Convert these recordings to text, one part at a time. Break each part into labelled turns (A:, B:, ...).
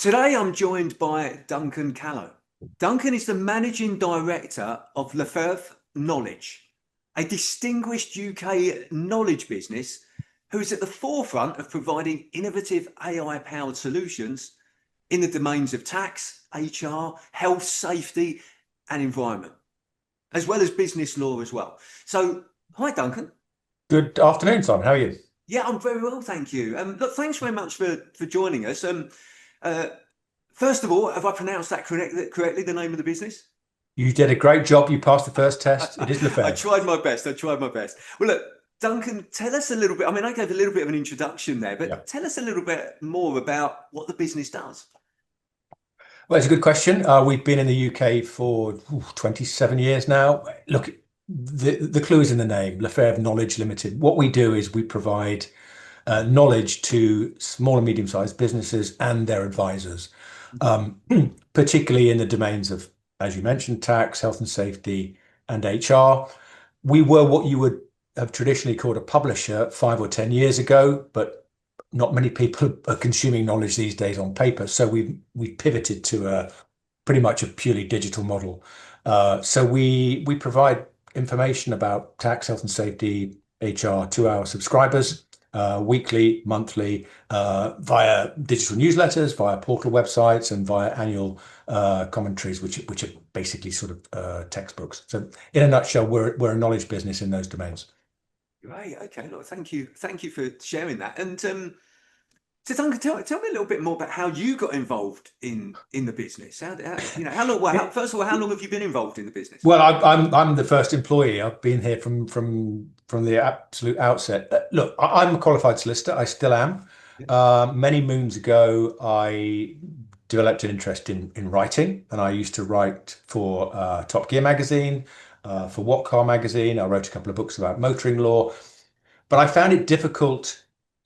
A: Today, I'm joined by Duncan Callow. Duncan is the Managing Director of Lefebvre Knowledge, a distinguished UK knowledge business who is at the forefront of providing innovative AI-powered solutions in the domains of tax, HR, health, safety, and environment, as well as business law as well. So, hi, Duncan.
B: Good afternoon, Simon. How are you?
A: Yeah, I'm very well, thank you. Look, thanks very much for joining us. Uh, First of all, have I pronounced that correctly, the name of the business?
B: You did a great job. You passed the first test. It is
A: I
B: Lefebvre.
A: tried my best. I tried my best. Well, look, Duncan, tell us a little bit. I mean, I gave a little bit of an introduction there,
B: Yeah.
A: but tell us a little bit more about what the business does.
B: Well, it's a good question. We've been in the UK for 27 years now. Look, the clue is in the name, Lefebvre Knowledge Limited. What we do is we provide knowledge to small and medium-sized businesses and their advisors, um, particularly in the domains of, as you mentioned, tax, health and safety, and HR. We were what you would have traditionally called a publisher 5 or 10 years ago, but not many people are consuming knowledge these days on paper. So we've pivoted to a pretty much a purely digital model. So we provide information about tax, health and safety, HR to our subscribers weekly, monthly, via digital newsletters, via portal websites, and via annual commentaries, which are basically sort of textbooks. So, in a nutshell, we're a knowledge business in those domains.
A: Right. Okay. Look, thank you. Thank you for sharing that. And so, Duncan, tell me a little bit more about how you got involved in the business. How long? Well, first of all, how long have you been involved in the business?
B: Well, I'm the first employee. I've been here from the absolute outset. Look, I'm a qualified solicitor. I still am.
A: Yeah.
B: Many moons ago, I developed an interest in writing, and I used to write for Top Gear magazine, for What Car magazine. I wrote a couple of books about motoring law, but I found it difficult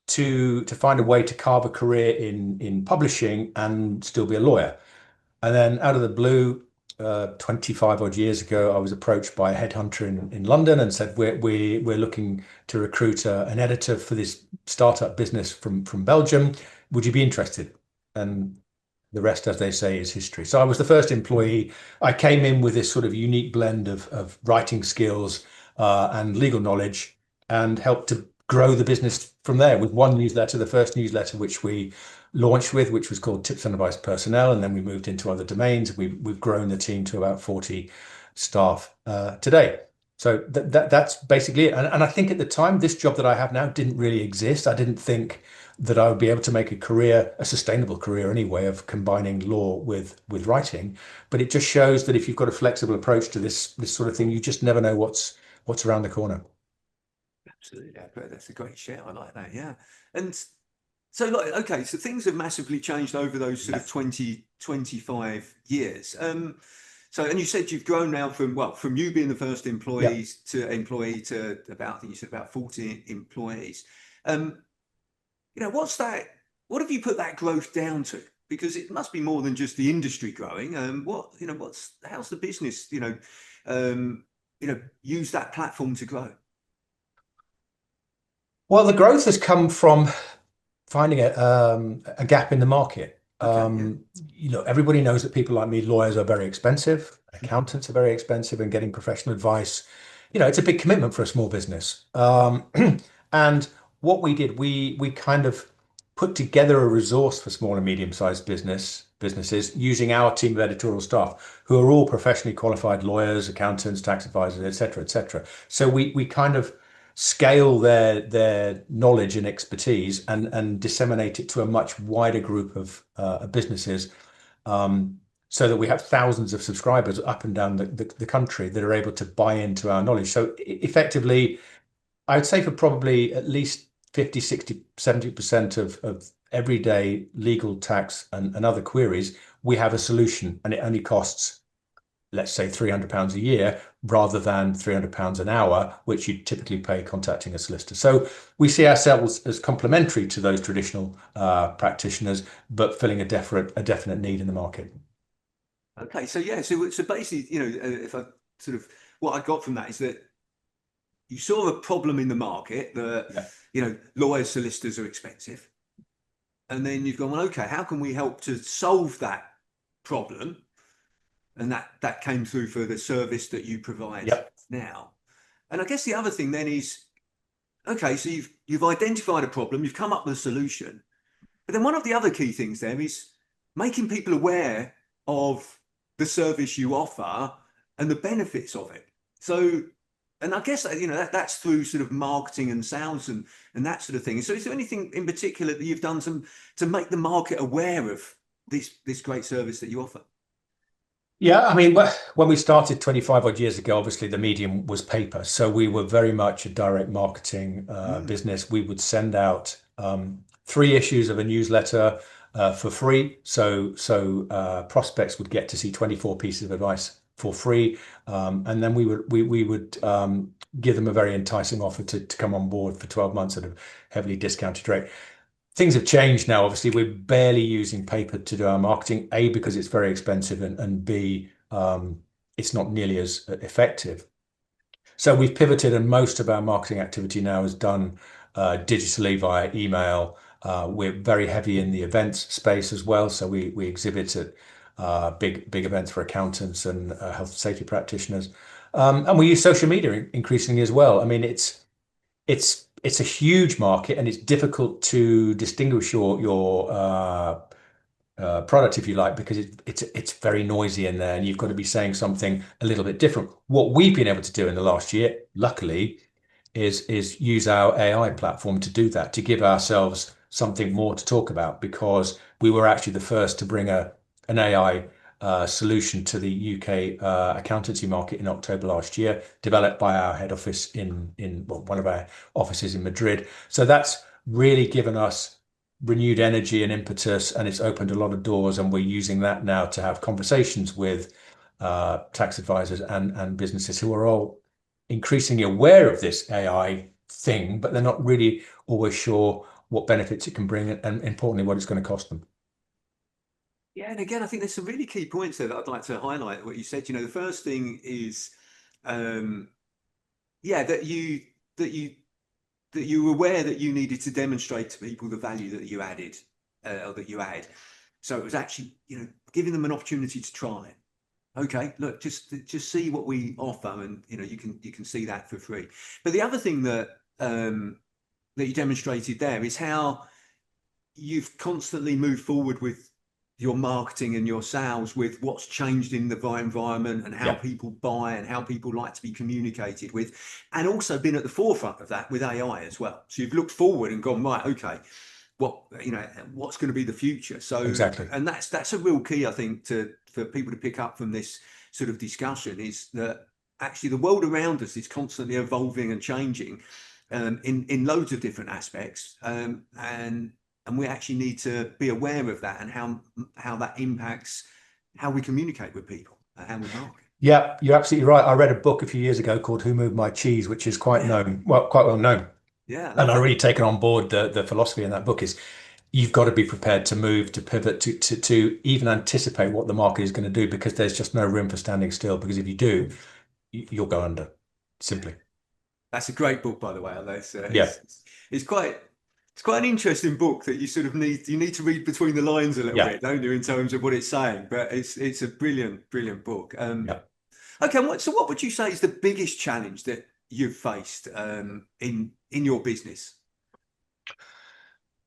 B: to find a way to carve a career in publishing and still be a lawyer. And then out of the blue, 25 odd years ago, I was approached by a headhunter in London and said, we're looking to recruit an editor for this startup business from Belgium. Would you be interested? And the rest, as they say, is history. So I was the first employee. I came in with this sort of unique blend of writing skills and legal knowledge and helped to grow the business from there with one newsletter, the first newsletter which we launched with, which was called Tips and Advice Personnel. And then we moved into other domains. We've grown the team to about 40 staff today. So that's basically it. And I think at the time, this job that I have now didn't really exist. I didn't think that I would be able to make a career, a sustainable career anyway, of combining law with writing. But it just shows that if you've got a flexible approach to this sort of thing, you just never know what's around the corner.
A: Absolutely. That's a great shout. I like that. Yeah. And so, like, okay, so things have massively changed over those sort
B: Yeah.
A: of 20, 25 years. So, and you said you've grown now from you being the first
B: Yeah.
A: employee to about, I think you said about 40 employees. Um, what's that? What have you put that growth down to? Because it must be more than just the industry growing. How's the business, um, use that platform to grow?
B: Well, the growth has come from finding a gap in the market.
A: Okay. Yeah.
B: Everybody knows that people like me, lawyers are very expensive, accountants are very expensive, and getting professional advice, it's a big commitment for a small business. And what we did, we kind of put together a resource for small and medium-sized businesses using our team of editorial staff, who are all professionally qualified lawyers, accountants, tax advisors, et cetera, et cetera. So we kind of scale their knowledge and expertise and disseminate it to a much wider group of businesses, so that we have thousands of subscribers up and down the country that are able to buy into our knowledge. So effectively, I would say for probably at least 50, 60, 70% of everyday legal tax and other queries, we have a solution, and it only costs, let's say, £300 a year rather than £300 an hour, which you typically pay contacting a solicitor. So we see ourselves as complementary to those traditional practitioners, but filling a definite need in the market.
A: Okay. So yeah. So basically, if I sort of what I got from that is that you saw a problem in the market that
B: Yeah.
A: lawyers, solicitors are expensive. and then you've gone, well, okay, how can we help to solve that problem? And that came through for the service that you provide
B: Yep.
A: now. And I guess the other thing then is, okay, so you've identified a problem, you've come up with a solution, but then one of the other key things there is making people aware of the service you offer and the benefits of it. So, and I guess that's through sort of marketing and sales and that sort of thing. So, is there anything in particular that you've done to make the market aware of this great service that you offer?
B: Yeah, I mean, when we started 25 odd years ago, obviously the medium was paper. So we were very much a direct marketing business. We would send out 3 issues of a newsletter for free. So prospects would get to see 24 pieces of advice for free. And then we would give them a very enticing offer to come on board for 12 months at a heavily discounted rate. Things have changed now. Obviously, we're barely using paper to do our marketing, A, because it's very expensive, and B, it's not nearly as effective. So we've pivoted, and most of our marketing activity now is done digitally via email. We're very heavy in the events space as well. So we exhibit at big events for accountants and health and safety practitioners. And we use social media increasingly as well. I mean, it's a huge market, and it's difficult to distinguish your product, if you like, because it's very noisy in there, and you've got to be saying something a little bit different. What we've been able to do in the last year, luckily, is use our AI platform to do that, to give ourselves something more to talk about, because we were actually the first to bring an AI solution to the UK accountancy market in October last year, developed by our head office in one of our offices in Madrid. So that's really given us renewed energy and impetus, and it's opened a lot of doors. And we're using that now to have conversations with tax advisors and businesses who are all increasingly aware of this AI thing, but they're not really always sure what benefits it can bring, and importantly, what it's going to cost them.
A: Yeah, and again, I think there's some really key points there that I'd like to highlight. What you said, the first thing is, um, yeah, that you were aware that you needed to demonstrate to people the value that you added, or that you add. So it was actually, giving them an opportunity to try. Okay, look, just see what we offer, and you can see that for free. But the other thing that you demonstrated there is how you've constantly moved forward with your marketing and your sales with what's changed in the environment and how
B: Yeah.
A: people buy and how people like to be communicated with, and also been at the forefront of that with AI as well. So you've looked forward and gone, right, okay, what's going to be the future? So,
B: Exactly.
A: and that's a real key, I think, for people to pick up from this sort of discussion, is that actually the world around us is constantly evolving and changing, in loads of different aspects, and we actually need to be aware of that and how that impacts how we communicate with people and how we market.
B: Yeah, you're absolutely right. I read a book a few years ago called Who Moved My Cheese, which is quite
A: Yeah,
B: known, well, quite well known.
A: yeah, I
B: And
A: love
B: I
A: that.
B: really taken on board the philosophy in that book is you've got to be prepared to move, to pivot, to even anticipate what the market is going to do, because there's just no room for standing still. Because if you do, you'll go under, simply.
A: That's a great book, by the way.
B: Yeah,
A: It's quite an interesting book that you need to read between the lines a little
B: yeah,
A: bit, don't you, in terms of what it's saying? But it's a brilliant book.
B: yeah.
A: Okay, so what would you say is the biggest challenge that you've faced, in your business?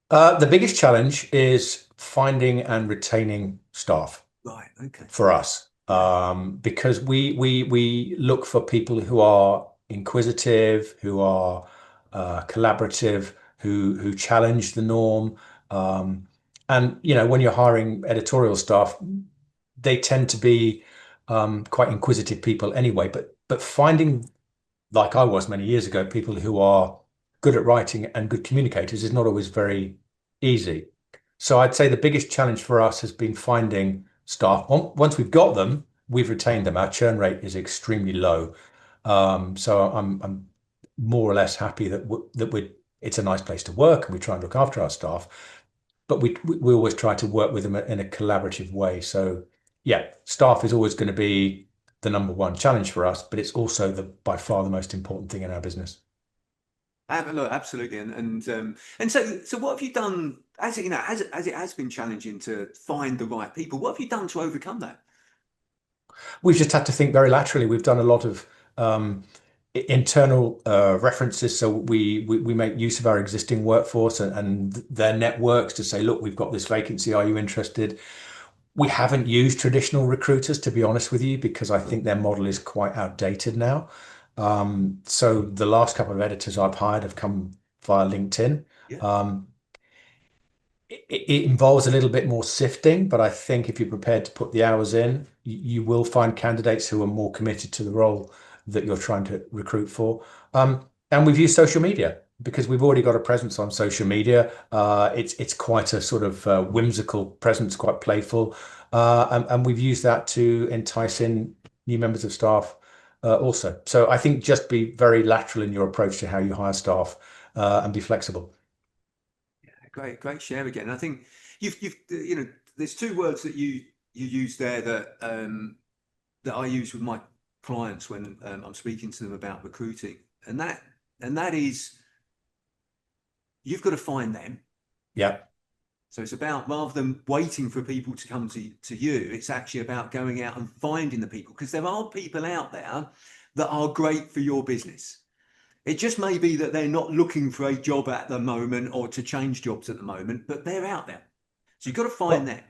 B: The biggest challenge is finding and retaining staff
A: Right. Okay.
B: for us,
A: Yeah.
B: because we look for people who are inquisitive, who are collaborative, who challenge the norm. And when you're hiring editorial staff, they tend to be quite inquisitive people anyway. But finding, like I was many years ago, people who are good at writing and good communicators is not always very easy. So I'd say the biggest challenge for us has been finding staff. Once we've got them, we've retained them. Our churn rate is extremely low. So I'm more or less happy that it's a nice place to work, and we try and look after our staff, but we always try to work with them in a collaborative way. So yeah, staff is always going to be the number one challenge for us, but it's also by far the most important thing in our business.
A: Look, absolutely, and so what have you done? As it, as it has been challenging to find the right people, what have you done to overcome that?
B: We've just had to think very laterally. We've done a lot of internal references, so we make use of our existing workforce and their networks to say, look, we've got this vacancy. Are you interested? We haven't used traditional recruiters, to be honest with you, because I think their model is quite outdated now. So the last couple of editors I've hired have come via LinkedIn.
A: Yeah,
B: Um, it involves a little bit more sifting, but I think if you're prepared to put the hours in, you will find candidates who are more committed to the role that you're trying to recruit for. And we've used social media because we've already got a presence on social media. It's quite a sort of whimsical presence, quite playful, and we've used that to entice in new members of staff also. So I think just be very lateral in your approach to how you hire staff and be flexible.
A: great share again. And I think there's two words that you use there that that I use with my clients when I'm speaking to them about recruiting, and that is you've got to find them.
B: Yeah.
A: So it's about rather than waiting for people to come to you, it's actually about going out and finding the people because there are people out there that are great for your business. It just may be that they're not looking for a job at the moment or to change jobs at the moment, but they're out there. So you've got to find
B: Well,
A: them.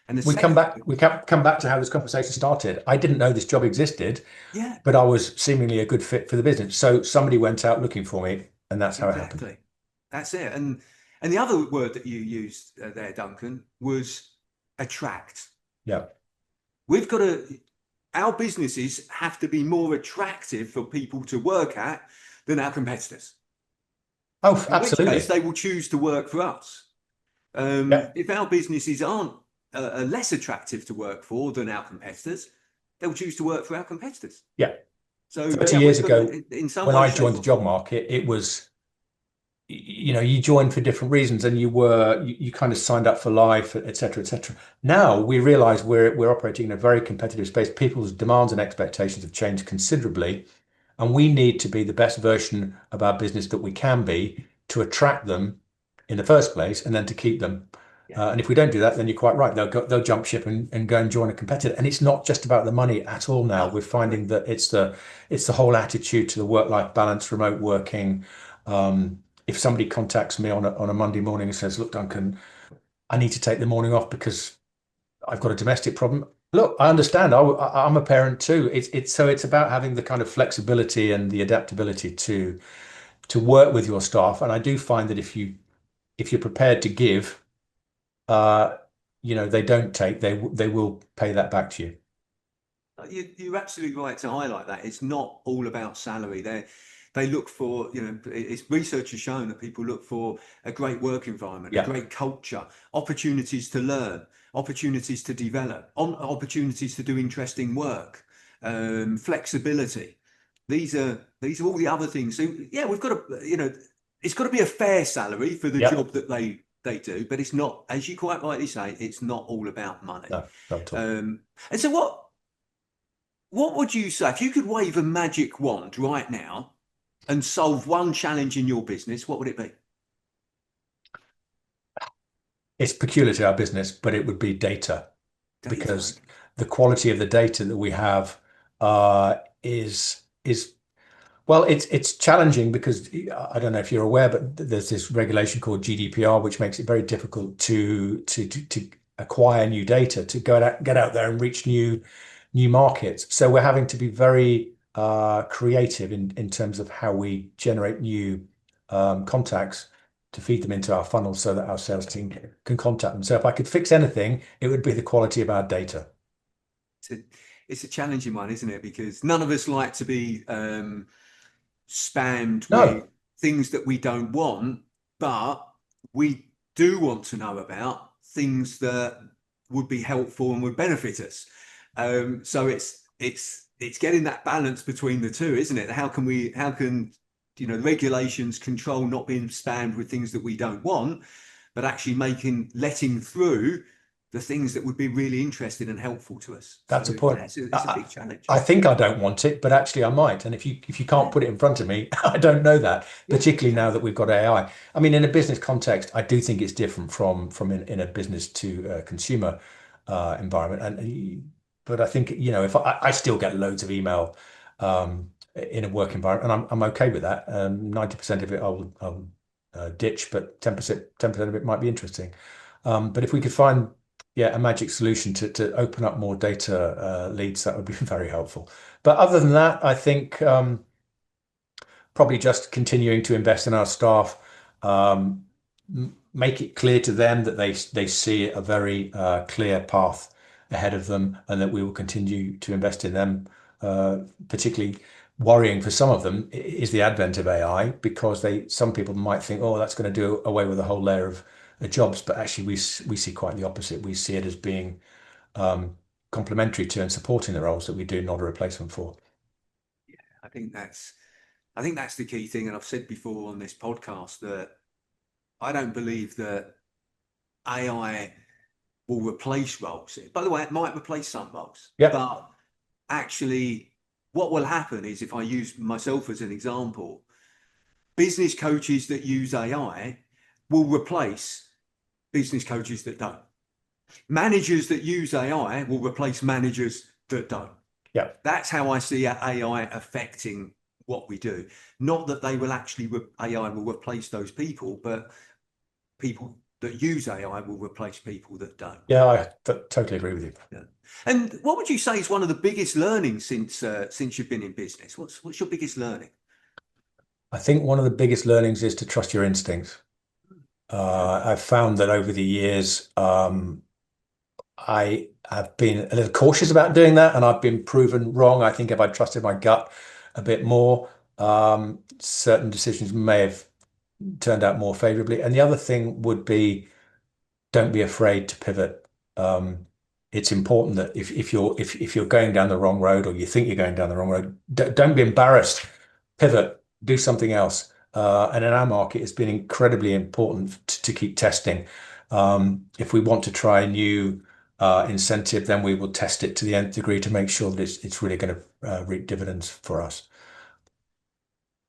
A: And the
B: we come
A: second,
B: back we come back to how this conversation started. I didn't know this job existed,
A: yeah,
B: but I was seemingly a good fit for the business. So somebody went out looking for me, and that's how it happened.
A: exactly. That's it. And the other word that you used there, Duncan, was attract.
B: Yeah.
A: We've got to, our businesses have to be more attractive for people to work at than our competitors.
B: Oh,
A: In which case,
B: absolutely.
A: they will choose to work for us.
B: Yeah.
A: If our businesses aren't less attractive to work for than our competitors, they'll choose to work for our competitors.
B: Yeah.
A: So
B: 30
A: yeah,
B: years
A: we've got
B: ago,
A: to, in some
B: when
A: way,
B: I
A: shape,
B: joined the
A: or
B: job
A: form.
B: market, it was, you joined for different reasons and you kind of signed up for life, et cetera, et cetera. Now we realize we're operating in a very competitive space. People's demands and expectations have changed considerably. And we need to be the best version of our business that we can be to attract them in the first place and then to keep them.
A: Yeah,
B: And if we don't do that, then you're quite right. They'll jump ship and go and join a competitor. And it's not just about the money at all now.
A: no,
B: We're
A: I agree.
B: finding that it's the whole attitude to the work-life balance, remote working. If somebody contacts me on a Monday morning and says, "Look, Duncan, I need to take the morning off because I've got a domestic problem." Look, I understand. I'm a parent too. It's about having the kind of flexibility and the adaptability to work with your staff. And I do find that if you're prepared to give, uh, they don't take. They will pay that back to you.
A: You're absolutely right to highlight that. It's not all about salary. They look for, it's research has shown that people look for a great work environment, a
B: Yeah.
A: great culture, opportunities to learn, opportunities to develop, opportunities to do interesting work, flexibility. These are all the other things. So yeah, we've got to, it's got to be a fair salary for the
B: Yeah.
A: job that they do, but it's not, as you quite rightly say, it's not all about money.
B: No, not at all.
A: And so what would you say if you could wave a magic wand right now and solve one challenge in your business? What would it be?
B: It's peculiar to our business, but it would be data
A: Data.
B: because the quality of the data that we have is well, it's challenging because I don't know if you're aware, but there's this regulation called GDPR, which makes it very difficult to acquire new data, to get out there and reach new markets. So we're having to be very creative in terms of how we generate new contacts to feed them into our funnel so that our sales team can contact them. So if I could fix anything, it would be the quality of our data.
A: It's a, it's a challenging one, isn't it? Because none of us like to be spammed with
B: No,
A: things that we don't want, but we do want to know about things that would be helpful and would benefit us. So it's getting that balance between the two, isn't it? How can regulations control not being spammed with things that we don't want, but actually letting through the things that would be really interesting and helpful to us.
B: That's
A: So
B: a point.
A: yeah, it's a big challenge.
B: I think I don't want it, but actually I might. And if you can't
A: Yeah,
B: put it in front of me, I don't know that.
A: yeah,
B: Particularly now that we've got AI. I mean, in a business context, I do think it's different from in a business to consumer environment. But I think, you know, if I still get loads of email in a work environment, and I'm okay with that. 90% of it I'll ditch, but 10% of it might be interesting. But if we could find a magic solution to open up more data leads, that would be very helpful. But other than that, I think probably just continuing to invest in our staff, make it clear to them that they see a very clear path ahead of them, and that we will continue to invest in them. Particularly worrying for some of them is the advent of AI, because some people might think, oh, that's going to do away with a whole layer of jobs, but actually we see quite the opposite. We see it as being complementary to and supporting the roles that we do, not a replacement for.
A: Yeah, I think that's the key thing. And I've said before on this podcast that I don't believe that AI will replace roles. By the way, it might replace some roles,
B: Yeah.
A: but actually what will happen is, if I use myself as an example, business coaches that use AI will replace business coaches that don't. Managers that use AI will replace managers that don't.
B: Yeah.
A: That's how I see AI affecting what we do. Not that they will actually, AI will replace those people, but people that use AI will replace people that don't.
B: Yeah, I totally agree with you.
A: Yeah. And what would you say is one of the biggest learnings since you've been in business? What's your biggest learning?
B: I think one of the biggest learnings is to trust your instincts. I've found that over the years, I have been a little cautious about doing that, and I've been proven wrong. I think if I trusted my gut a bit more, certain decisions may have turned out more favorably. And the other thing would be, don't be afraid to pivot. It's important that if you're going down the wrong road, or you think you're going down the wrong road, don't be embarrassed. Pivot, do something else. And in our market, it's been incredibly important to keep testing. If we want to try a new incentive, then we will test it to the nth degree to make sure that it's really going to reap dividends for us.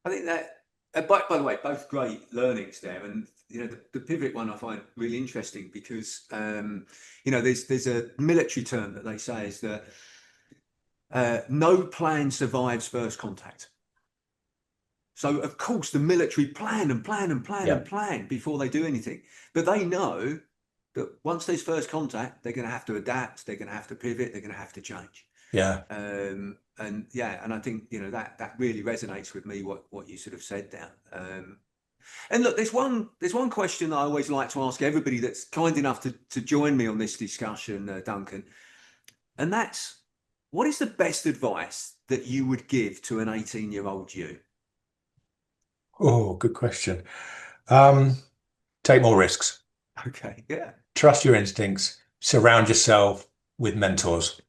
A: I think that, by the way, both great learnings there. And, you know, the pivot one I find really interesting because, you know, there's a military term that they say is that no plan survives first contact. So, of course, the military plan and plan and plan and plan before they do anything. But they know that once there's first contact, they're going to have to adapt, they're going to have to pivot, they're going to have to change.
B: Yeah.
A: And I think, you know, that really resonates with me, what you sort of said there. And look, there's one question that I always like to ask everybody that's kind enough to join me on this discussion, Duncan. And that's, what is the best advice that you would give to an 18-year-old you?
B: Oh, good question. Take more risks.
A: Okay, yeah.
B: Trust your instincts. Surround yourself with mentors.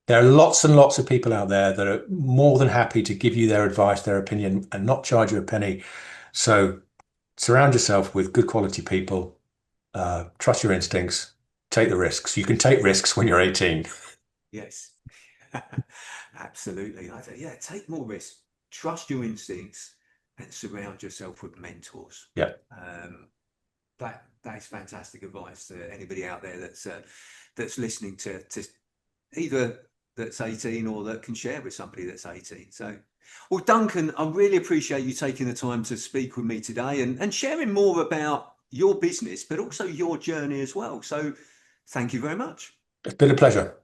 B: There are lots and lots of people out there that are more than happy to give you their advice, their opinion, and not charge you a penny. So surround yourself with good quality people. Trust your instincts. Take the risks. You can take risks when you're 18.
A: Yes, absolutely. I say, yeah, take more risks. Trust your instincts and surround yourself with mentors.
B: Yeah.
A: That is fantastic advice to anybody out there that's listening to either that's 18 or that can share with somebody that's 18. So, well, Duncan, I really appreciate you taking the time to speak with me today and sharing more about your business, but also your journey as well. So thank you very much.
B: It's been a pleasure.